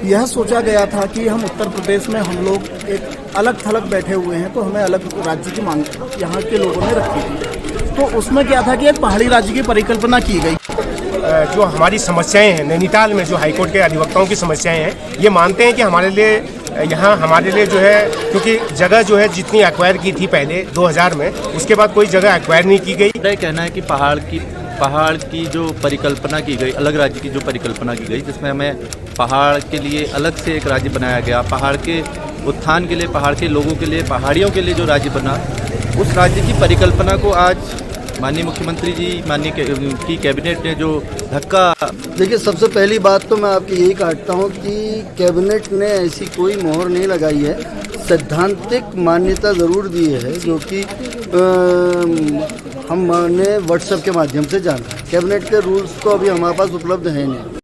यह सोचा गया था कि हम उत्तर प्रदेश में हम लोग एक अलग थलग बैठे हुए हैं, तो हमें अलग राज्य की मांग यहाँ के लोगों ने रखी थी। तो उसमें क्या था कि एक पहाड़ी राज्य की परिकल्पना की गई। जो हमारी समस्याएं हैं नैनीताल में, जो हाईकोर्ट के अधिवक्ताओं की समस्याएं हैं, ये मानते हैं कि हमारे लिए जो है, क्योंकि जगह जो है जितनी एक्वायर की थी पहले 2000 में, उसके बाद कोई जगह एक्वायर नहीं की गई। मेरा कहना है कि पहाड़ की जो परिकल्पना की गई, अलग राज्य की जो परिकल्पना की गई, जिसमें हमें पहाड़ के लिए अलग से एक राज्य बनाया गया, पहाड़ के उत्थान के लिए, पहाड़ के लोगों के लिए, पहाड़ियों के लिए जो राज्य बना, उस राज्य की परिकल्पना को आज माननीय मुख्यमंत्री जी, की कैबिनेट ने जो धक्का। देखिए, सबसे पहली बात तो मैं आपकी यही काटता हूँ कि कैबिनेट ने ऐसी कोई मोहर नहीं लगाई है, सैद्धांतिक मान्यता ज़रूर दी है, जो कि हमने व्हाट्सएप के माध्यम से जाना। कैबिनेट के रूल्स तो अभी हमारे पास उपलब्ध हैं नहीं।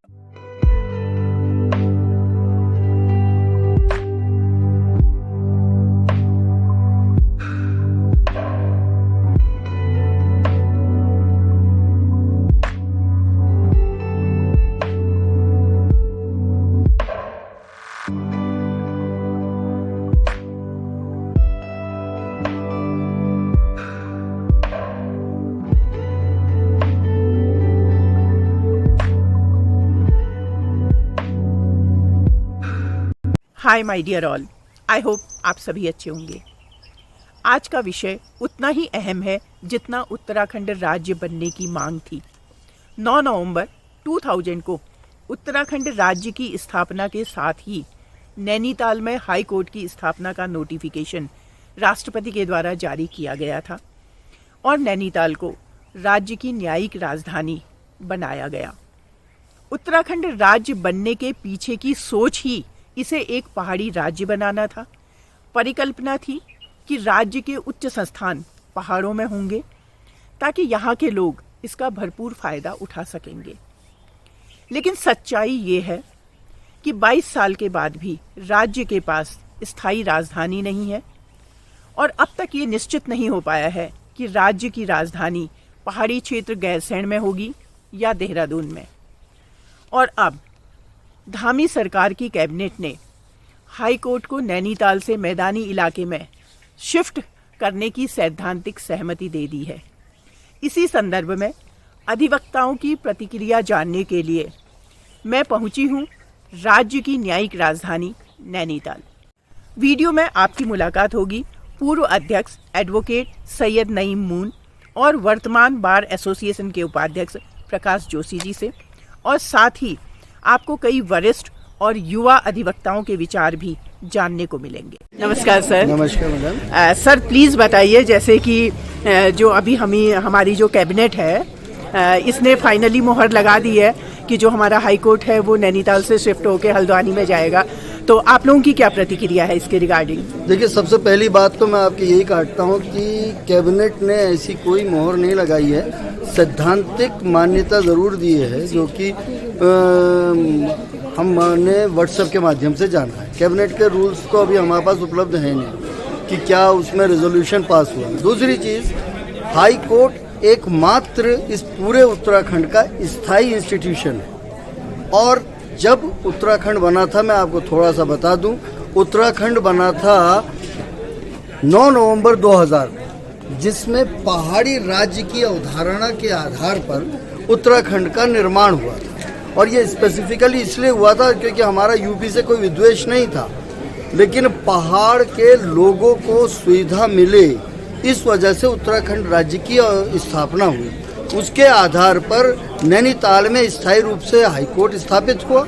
Hi my dear all, I hope आप सभी अच्छे होंगे। आज का विषय उतना ही अहम है जितना उत्तराखंड राज्य बनने की मांग थी। 9 नवंबर 2000 को उत्तराखंड राज्य की स्थापना के साथ ही नैनीताल में हाई कोर्ट की स्थापना का नोटिफिकेशन राष्ट्रपति के द्वारा जारी किया गया था और नैनीताल को राज्य की न्यायिक राजधानी बनाया गया। उत्तराखंड राज्य बनने के पीछे की सोच ही इसे एक पहाड़ी राज्य बनाना था। परिकल्पना थी कि राज्य के उच्च संस्थान पहाड़ों में होंगे ताकि यहाँ के लोग इसका भरपूर फायदा उठा सकेंगे। लेकिन सच्चाई ये है कि 22 साल के बाद भी राज्य के पास स्थायी राजधानी नहीं है और अब तक ये निश्चित नहीं हो पाया है कि राज्य की राजधानी पहाड़ी क्षेत्र गैरसैंण में होगी या देहरादून में। और अब धामी सरकार की कैबिनेट ने हाई कोर्ट को नैनीताल से मैदानी इलाके में शिफ्ट करने की सैद्धांतिक सहमति दे दी है। इसी संदर्भ में अधिवक्ताओं की प्रतिक्रिया जानने के लिए मैं पहुंची हूं राज्य की न्यायिक राजधानी नैनीताल। वीडियो में आपकी मुलाकात होगी पूर्व अध्यक्ष एडवोकेट सैयद नईम मून और वर्तमान बार एसोसिएशन के उपाध्यक्ष प्रकाश जोशी जी से, और साथ ही आपको कई वरिष्ठ और युवा अधिवक्ताओं के विचार भी जानने को मिलेंगे। नमस्कार सर। नमस्कार मैडम। सर प्लीज़ बताइए, जैसे कि जो अभी हमारी जो कैबिनेट है इसने फाइनली मोहर लगा दी है कि जो हमारा हाई कोर्ट है वो नैनीताल से शिफ्ट होकर हल्द्वानी में जाएगा, तो आप लोगों की क्या प्रतिक्रिया है इसके रिगार्डिंग? देखिए, सबसे पहली बात तो मैं आपकी यही काटता हूँ कि कैबिनेट ने ऐसी कोई मोहर नहीं लगाई है, सैद्धांतिक मान्यता ज़रूर दी है, जो कि हमने व्हाट्सएप के माध्यम से जाना है। कैबिनेट के रूल्स तो अभी हमारे पास उपलब्ध हैं नहीं कि क्या उसमें रेजोल्यूशन पास हुआ। दूसरी चीज़, हाई कोर्ट एकमात्र इस पूरे उत्तराखंड का स्थायी इंस्टीट्यूशन है। और जब उत्तराखंड बना था, मैं आपको थोड़ा सा बता दूं, उत्तराखंड बना था 9 नवंबर 2000, जिसमें पहाड़ी राज्य की अवधारणा के आधार पर उत्तराखंड का निर्माण हुआ था। और ये स्पेसिफिकली इसलिए हुआ था क्योंकि हमारा यूपी से कोई विद्वेष नहीं था, लेकिन पहाड़ के लोगों को सुविधा मिले, इस वजह से उत्तराखंड राज्य की स्थापना हुई। उसके आधार पर नैनीताल में स्थायी रूप से हाईकोर्ट स्थापित हुआ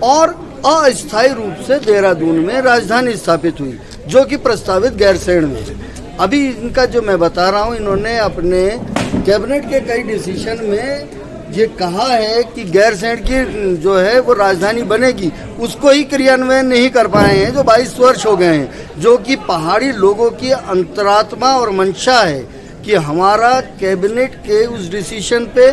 और अस्थायी रूप से देहरादून में राजधानी स्थापित हुई, जो कि प्रस्तावित गैरसैंण में है। अभी इनका जो मैं बता रहा हूँ, इन्होंने अपने कैबिनेट के कई डिसीजन में ये कहा है कि गैरसैंण की जो है वो राजधानी बनेगी, उसको ही क्रियान्वयन नहीं कर पाए हैं, जो 22 वर्ष हो गए हैं, जो कि पहाड़ी लोगों की अंतरात्मा और मंशा है कि हमारा कैबिनेट के उस डिसीजन पे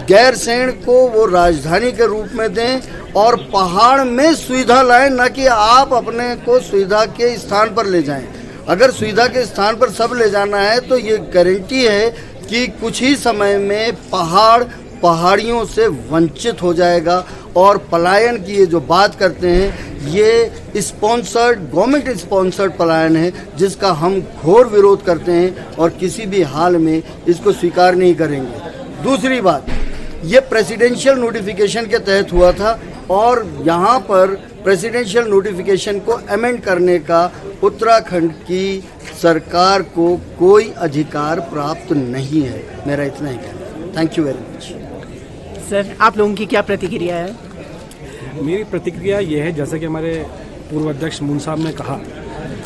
गैरसैंण को वो राजधानी के रूप में दें और पहाड़ में सुविधा लाएं, न कि आप अपने को सुविधा के स्थान पर ले जाएं। अगर सुविधा के स्थान पर सब ले जाना है तो ये गारंटी है कि कुछ ही समय में पहाड़ पहाड़ियों से वंचित हो जाएगा। और पलायन की ये जो बात करते हैं, ये स्पॉन्सर्ड, गवर्नमेंट स्पॉन्सर्ड पलायन है, जिसका हम घोर विरोध करते हैं और किसी भी हाल में इसको स्वीकार नहीं करेंगे। दूसरी बात, ये प्रेसिडेंशियल नोटिफिकेशन के तहत हुआ था और यहाँ पर प्रेसिडेंशियल नोटिफिकेशन को अमेंड करने का उत्तराखंड की सरकार को कोई अधिकार प्राप्त नहीं है। मेरा इतना ही कहना है। Thank you very much. Sir, आप लोगों की क्या प्रतिक्रिया है? मेरी प्रतिक्रिया ये है, जैसा कि हमारे पूर्व अध्यक्ष मून साहब ने कहा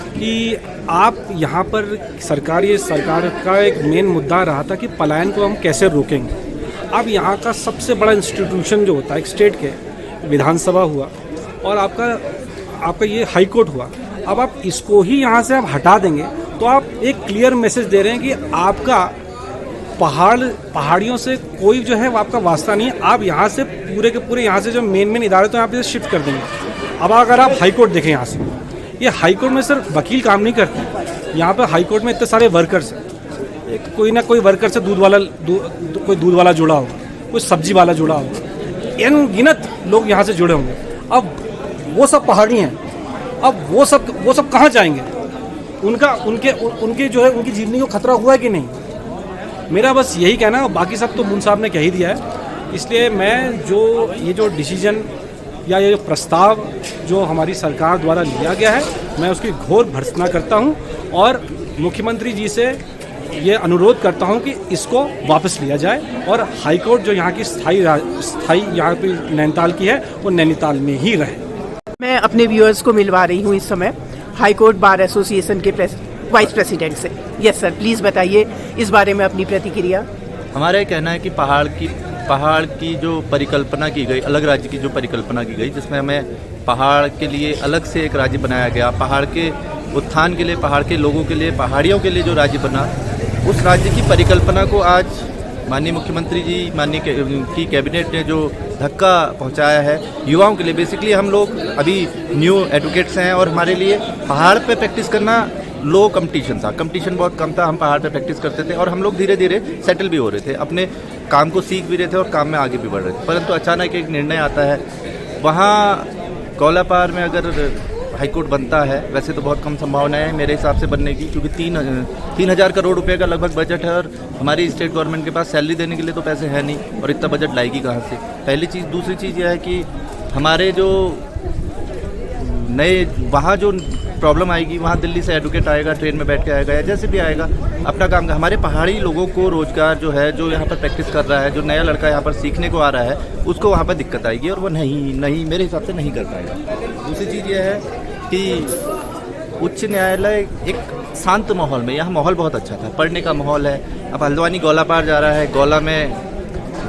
कि आप यहाँ पर सरकार का एक मेन मुद्दा रहा था कि पलायन को हम कैसे रोकेंगे। अब यहाँ का सबसे बड़ा इंस्टीट्यूशन जो होता है एक स्टेट के, विधानसभा हुआ और आपका ये हाई कोर्ट हुआ, अब आप इसको ही यहाँ से आप हटा देंगे तो आप एक क्लियर मैसेज दे रहे हैं कि आपका पहाड़ियों से कोई जो है वो आपका वास्ता नहीं है। आप यहाँ से पूरे के पूरे यहाँ से जो मेन इदारे तो यहाँ पे शिफ्ट कर देंगे। अब अगर आप हाई कोर्ट देखें, यहाँ से ये हाई कोर्ट में सिर्फ वकील काम नहीं करते, यहाँ पे हाई कोर्ट में इतने सारे वर्कर्स हैं। कोई ना कोई वर्कर से कोई दूध वाला जुड़ा होगा, कोई सब्जी वाला जुड़ा होगा, अनगिनत लोग यहाँ से जुड़े होंगे। अब वो सब पहाड़ी हैं, अब वो सब कहाँ जाएंगे? उनके जो है उनकी जीवनी को खतरा हुआ है कि नहीं? मेरा बस यही कहना है। बाकी सब तो मून साहब ने कह ही दिया है। इसलिए मैं ये जो डिसीजन या ये जो प्रस्ताव जो हमारी सरकार द्वारा लिया गया है, मैं उसकी घोर भर्त्सना करता हूँ और मुख्यमंत्री जी से ये अनुरोध करता हूँ कि इसको वापस लिया जाए और हाई कोर्ट जो यहाँ की स्थायी यहाँ पे नैनीताल की है वो नैनीताल में ही रहे। मैं अपने व्यूअर्स को मिलवा रही हूँ इस समय हाई कोर्ट बार एसोसिएशन के वाइस प्रेसिडेंट से। यस सर, प्लीज़ बताइए इस बारे में अपनी प्रतिक्रिया। हमारा ये कहना है कि पहाड़ की जो परिकल्पना की गई, अलग राज्य की जो परिकल्पना की गई, जिसमें हमें पहाड़ के लिए अलग से एक राज्य बनाया गया, पहाड़ के उत्थान के लिए, पहाड़ के लोगों के लिए, पहाड़ियों के लिए जो राज्य बना, उस राज्य की परिकल्पना को आज माननीय मुख्यमंत्री जी, की कैबिनेट ने जो धक्का पहुंचाया है युवाओं के लिए। बेसिकली हम लोग अभी न्यू एडवोकेट्स हैं और हमारे लिए पहाड़ पे प्रैक्टिस करना लो कंपटीशन था, कंपटीशन बहुत कम था। हम पहाड़ पे प्रैक्टिस करते थे और हम लोग धीरे धीरे सेटल भी हो रहे थे, अपने काम को सीख भी रहे थे और काम में आगे भी बढ़ रहे थे। परंतु अचानक एक निर्णय आता है, वहाँ गौलापार में अगर हाईकोर्ट बनता है, वैसे तो बहुत कम संभावनाएं है मेरे हिसाब से बनने की, क्योंकि 3,000 करोड़ रुपए का लगभग बजट है और हमारी स्टेट गवर्नमेंट के पास सैलरी देने के लिए तो पैसे है नहीं और इतना बजट लाएगी कहाँ से? पहली चीज़। दूसरी चीज़ यह है कि हमारे जो नए वहाँ जो प्रॉब्लम आएगी, वहाँ दिल्ली से एडवोकेट आएगा, ट्रेन में बैठ के आएगा या जैसे भी आएगा, अपना काम का। हमारे पहाड़ी लोगों को रोजगार जो है, जो यहाँ पर प्रैक्टिस कर रहा है, जो नया लड़का यहाँ पर सीखने को आ रहा है, उसको वहाँ पर दिक्कत आएगी और वो नहीं मेरे हिसाब से नहीं कर पाएगा। दूसरी चीज़ ये है कि उच्च न्यायालय एक शांत माहौल में, यहाँ माहौल बहुत अच्छा था, पढ़ने का माहौल है। अब हल्द्वानी गौला पार जा रहा है, गौला में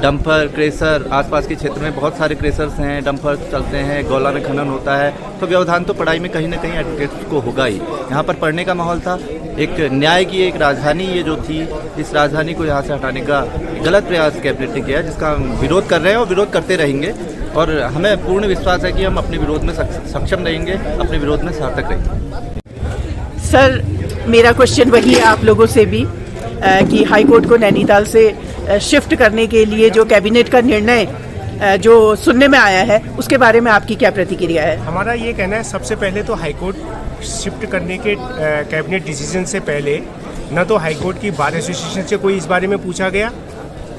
डंपर, क्रेशर, आसपास के क्षेत्र में बहुत सारे क्रेशर्स हैं, डंपर चलते हैं, गौला में खनन होता है, तो व्यवधान तो पढ़ाई में कहीं ना कहीं एडवोकेट्स को होगा ही। यहाँ पर पढ़ने का माहौल था, एक न्याय की एक राजधानी ये जो थी, इस राजधानी को यहाँ से हटाने का गलत प्रयास कैबिनेट ने किया, जिसका हम विरोध कर रहे हैं और विरोध करते रहेंगे और हमें पूर्ण विश्वास है कि हम अपने विरोध में सक्षम रहेंगे, अपने विरोध में सार्थक रहेंगे। सर, मेरा क्वेश्चन वही है आप लोगों से भी कि हाई कोर्ट को नैनीताल से शिफ्ट करने के लिए जो कैबिनेट का निर्णय जो सुनने में आया है, उसके बारे में आपकी क्या प्रतिक्रिया है? हमारा ये कहना है, सबसे पहले तो हाईकोर्ट शिफ्ट करने के कैबिनेट डिसीजन से पहले न तो हाईकोर्ट की बार एसोसिएशन से कोई इस बारे में पूछा गया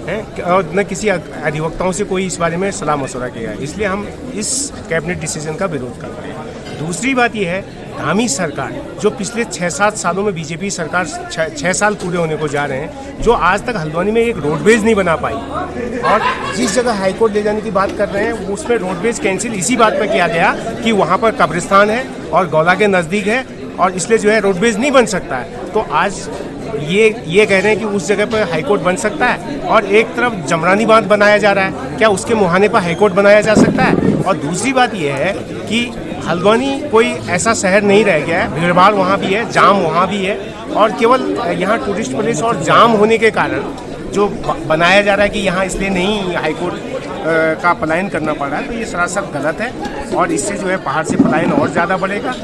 है और न किसी अधिवक्ताओं से कोई इस बारे में सलाह मशवरा किया है, इसलिए हम इस कैबिनेट डिसीजन का विरोध कर रहे हैं। दूसरी बात यह है, धामी सरकार जो पिछले 6-7 सालों में बीजेपी सरकार 6 साल पूरे होने को जा रहे हैं, जो आज तक हल्द्वानी में एक रोडवेज नहीं बना पाई और जिस जगह हाईकोर्ट ले जाने की बात कर रहे हैं उसमें रोडवेज कैंसिल इसी बात पर किया गया कि वहाँ पर कब्रिस्तान है और गौला के नज़दीक है और इसलिए जो है रोडवेज नहीं बन सकता है। तो आज ये कह रहे हैं कि उस जगह पर हाईकोर्ट बन सकता है और एक तरफ जमरानी बांध बनाया जा रहा है, क्या उसके मुहाने पर हाईकोर्ट बनाया जा सकता है? और दूसरी बात यह है कि हल्द्वानी कोई ऐसा शहर नहीं रह गया है, भीड़भाड़ वहाँ भी है, जाम वहाँ भी है और केवल यहाँ टूरिस्ट प्लेस और जाम होने के कारण जो बनाया जा रहा है कि यहाँ इसलिए नहीं हाईकोर्ट का पलायन करना पड़ रहा है, तो ये सरासर गलत है और इससे जो है पहाड़ से पलायन और ज़्यादा बढ़ेगा।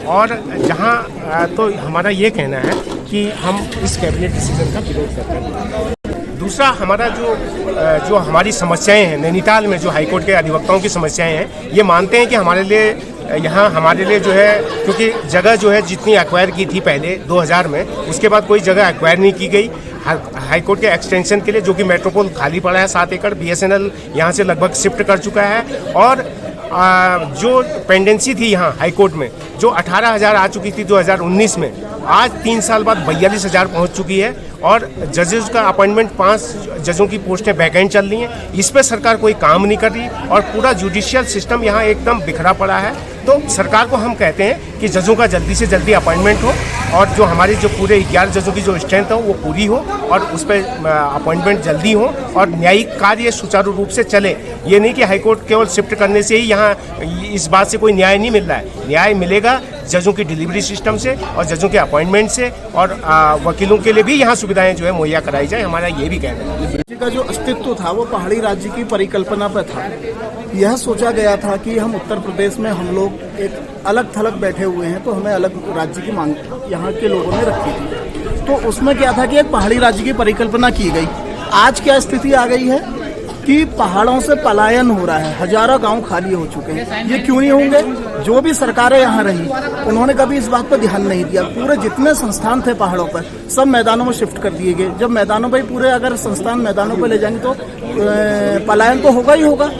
और जहाँ तो हमारा ये कहना है कि हम इस कैबिनेट डिसीजन का विरोध करते हैं। दूसरा हमारा जो हमारी समस्याएं हैं, नैनीताल में जो हाईकोर्ट के अधिवक्ताओं की समस्याएं हैं, ये मानते हैं कि हमारे लिए जो है, क्योंकि जगह जो है जितनी एक्वायर की थी पहले 2000 में, उसके बाद कोई जगह एक्वायर नहीं की गई हाईकोर्ट के एक्सटेंशन के लिए, जो कि मेट्रोपोल खाली पड़ा है 7 एकड़। BSNL यहाँ से लगभग शिफ्ट कर चुका है, और जो पेंडेंसी थी यहाँ हाईकोर्ट में, जो 18,000 आ चुकी थी 2019 में, आज 3 साल बाद 42,000 पहुँच चुकी है। और जजेस का अपॉइंटमेंट 5 जजों की पोस्टें वैकेंट चल रही हैं। इस पर सरकार कोई काम नहीं कर रही, और पूरा जुडिशियल सिस्टम यहाँ एकदम बिखरा पड़ा है। तो सरकार को हम कहते हैं कि जजों का जल्दी से जल्दी अपॉइंटमेंट हो, और जो हमारी जो पूरे 11 जजों की जो स्ट्रेंथ हो वो पूरी हो, और उस पर अपॉइंटमेंट जल्दी हो, और न्यायिक कार्य सुचारू रूप से चले। ये नहीं कि हाईकोर्ट केवल शिफ्ट करने से ही यहाँ इस बात से कोई न्याय नहीं मिल रहा है। न्याय मिलेगा जजों की डिलीवरी सिस्टम से और जजों के अपॉइंटमेंट से, और वकीलों के लिए भी यहाँ सुविधाएं जो है मुहैया कराई जाए। हमारा ये भी कहना है। राज्य का जो अस्तित्व था वो पहाड़ी राज्य की परिकल्पना पर था। यह सोचा गया था कि हम उत्तर प्रदेश में हम लोग एक अलग थलग बैठे हुए हैं, तो हमें अलग राज्य की मांग यहाँ के लोगों ने रखी थी। तो उसमें क्या था कि एक पहाड़ी राज्य की परिकल्पना की गई। आज क्या स्थिति आ गई है कि पहाड़ों से पलायन हो रहा है, हजारों गांव खाली हो चुके हैं। ये क्यों नहीं होंगे? जो भी सरकारें यहाँ रही उन्होंने कभी इस बात पर ध्यान नहीं दिया। पूरे जितने संस्थान थे पहाड़ों पर सब मैदानों में शिफ्ट कर दिए गए। जब मैदानों पर पूरे अगर संस्थान मैदानों पर ले जाएंगे तो पलायन तो होगा ही होगा।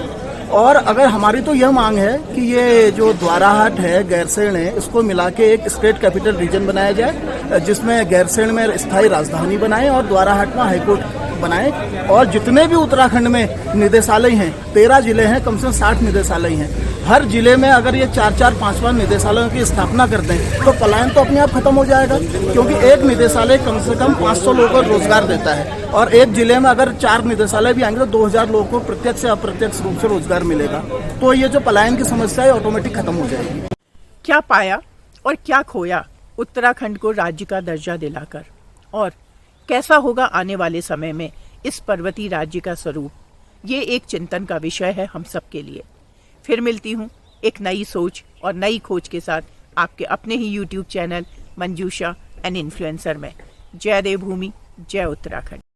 और अगर हमारी तो यह मांग है कि ये जो द्वाराहाट है, गैरसैंण है, इसको मिला के एक स्टेट कैपिटल रीजन बनाया जाए, जिसमें गैरसैंण में स्थायी राजधानी बनाए और द्वाराहाट में हाईकोर्ट बनाए। और जितने भी उत्तराखंड में निदेशालय हैं, 13 जिले हैं, कम से कम 60 निदेशालय हैं। हर जिले में अगर ये 4-4, 5-5 निदेशालयों की स्थापना कर दें तो पलायन तो अपने आप खत्म हो जाएगा, क्योंकि एक निदेशालय कम से कम 500 लोगों को रोजगार देता है। और एक जिले में अगर 4 निदेशालय भी आएंगे तो 2000 लोगों को प्रत्यक्ष या अप्रत्यक्ष रूप से रोजगार मिलेगा। तो ये जो पलायन की समस्या है ऑटोमेटिक खत्म हो जाएगी। क्या पाया और क्या खोया उत्तराखंड को राज्य का दर्जा दिलाकर, और कैसा होगा आने वाले समय में इस पर्वतीय राज्य का स्वरूप, ये एक चिंतन का विषय है हम सब के लिए। फिर मिलती हूँ एक नई सोच और नई खोज के साथ आपके अपने ही YouTube channel Manjusha an influencer में। जय देवभूमि, जय उत्तराखंड।